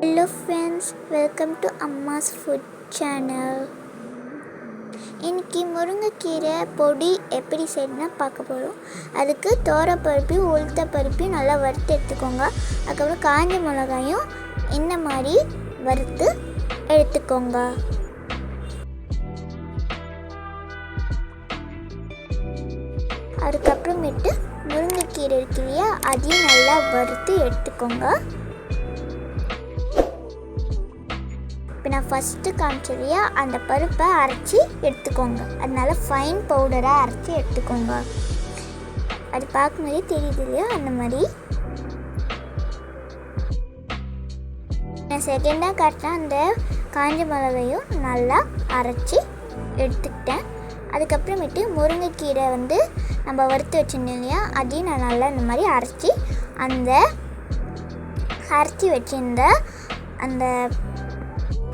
Hello friends, welcome to Amma's Food Channel. இன்னைக்கு முருங்கைக்கீரை பொடி எப்படி செய்யணும்னு பார்க்க போகிறோம். அதுக்கு தோரப்பருப்பு உளுத்த பருப்பு நல்லா வறுத்து எடுத்துக்கோங்க. அதுக்கப்புறம் காஞ்ச மிளகாயும் இந்த மாதிரி வறுத்து எடுத்துக்கோங்க. அதுக்கப்புறமேட்டு முருங்கைக்கீரை இருக்கு இல்லையா, அதையும் நல்லா வறுத்து எடுத்துக்கோங்க. இப்போ நான் ஃபஸ்ட்டு காமிச்சதையா அந்த பருப்பை அரைச்சி எடுத்துக்கோங்க. அதனால ஃபைன் பவுடராக அரைச்சி எடுத்துக்கோங்க. அது பார்க்கும்போதே தெரியுது இல்லையா, அந்த மாதிரி. நான் செகண்டாக காட்டினேன் அந்த காஞ்ச மிளகையும் நல்லா அரைச்சி எடுத்துக்கிட்டேன். அதுக்கப்புறமேட்டு முருங்கைக்கீரை நம்ம வறுத்து வச்சுருந்தோம் இல்லையா, அதையும் நான் நல்லா இந்த மாதிரி அரைச்சி வச்சுருந்த அந்த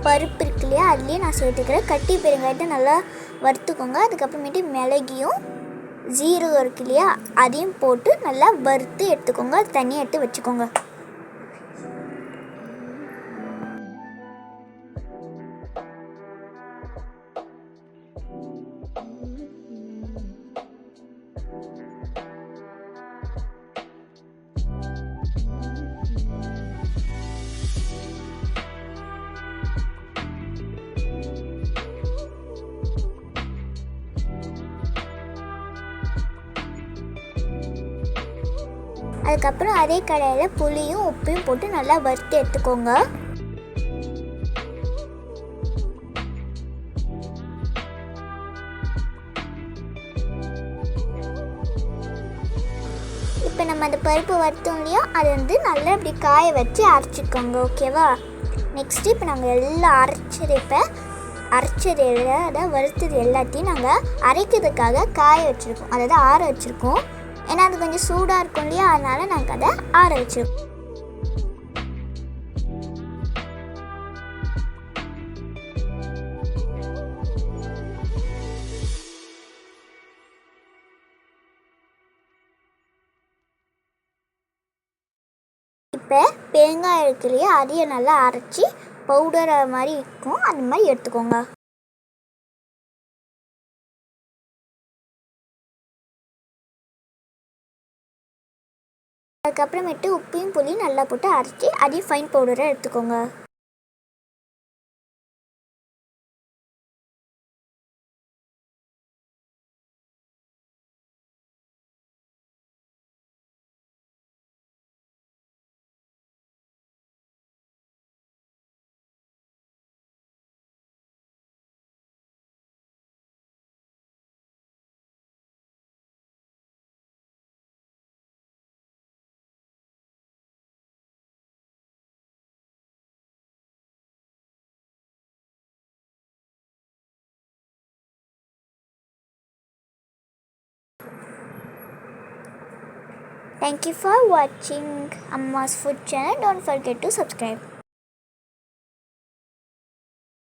பருப்பு இருக்கு இல்லையா, அதுலேயே நான் சேர்த்துக்கிறேன். கட்டி பெருங்காயத்தை நல்லா வறுத்துக்கோங்க. அதுக்கப்புறமேட்டு மிளகியும் ஜீரகம் இருக்கு இல்லையா, அதையும் போட்டு நல்லா வறுத்து எடுத்துக்கோங்க. அது தனியாக எடுத்து வச்சுக்கோங்க. அதுக்கப்புறம் அதே கடாயில் புளியும் உப்பையும் போட்டு நல்லா வறுத்து எடுத்துக்கோங்க. இப்போ நம்ம அந்த பருப்பு வறுத்தோம் இல்லையா, அதை நல்லா இப்படி காய வச்சு அரைச்சிக்கோங்க. ஓகேவா? நெக்ஸ்ட்டு இப்போ நாங்கள் எல்லாம் அரைச்சது அதாவது வறுத்தது எல்லாத்தையும் நாங்கள் அரைக்கிறதுக்காக காய வச்சுருக்கோம், அதாவது ஆற வச்சுருக்கோம். ஏன்னா அது கொஞ்சம் சூடாக இருக்கும் இல்லையா, அதனால் நாங்கள் அதை ஆற வச்சுருக்கோம். இப்போ பெருங்காயம் இருக்கு இல்லையா, அதையும் நல்லா அரைச்சி பவுடர் மாதிரி இருக்கும், அந்த மாதிரி எடுத்துக்கோங்க. அதுக்கப்புறமேட்டு உப்பையும் புளியும் நல்லா போட்டு அரைச்சி அதையும் ஃபைன் பவுடராக எடுத்துக்கோங்க. Thank you for watching Amma's Food Channel. Don't forget to subscribe.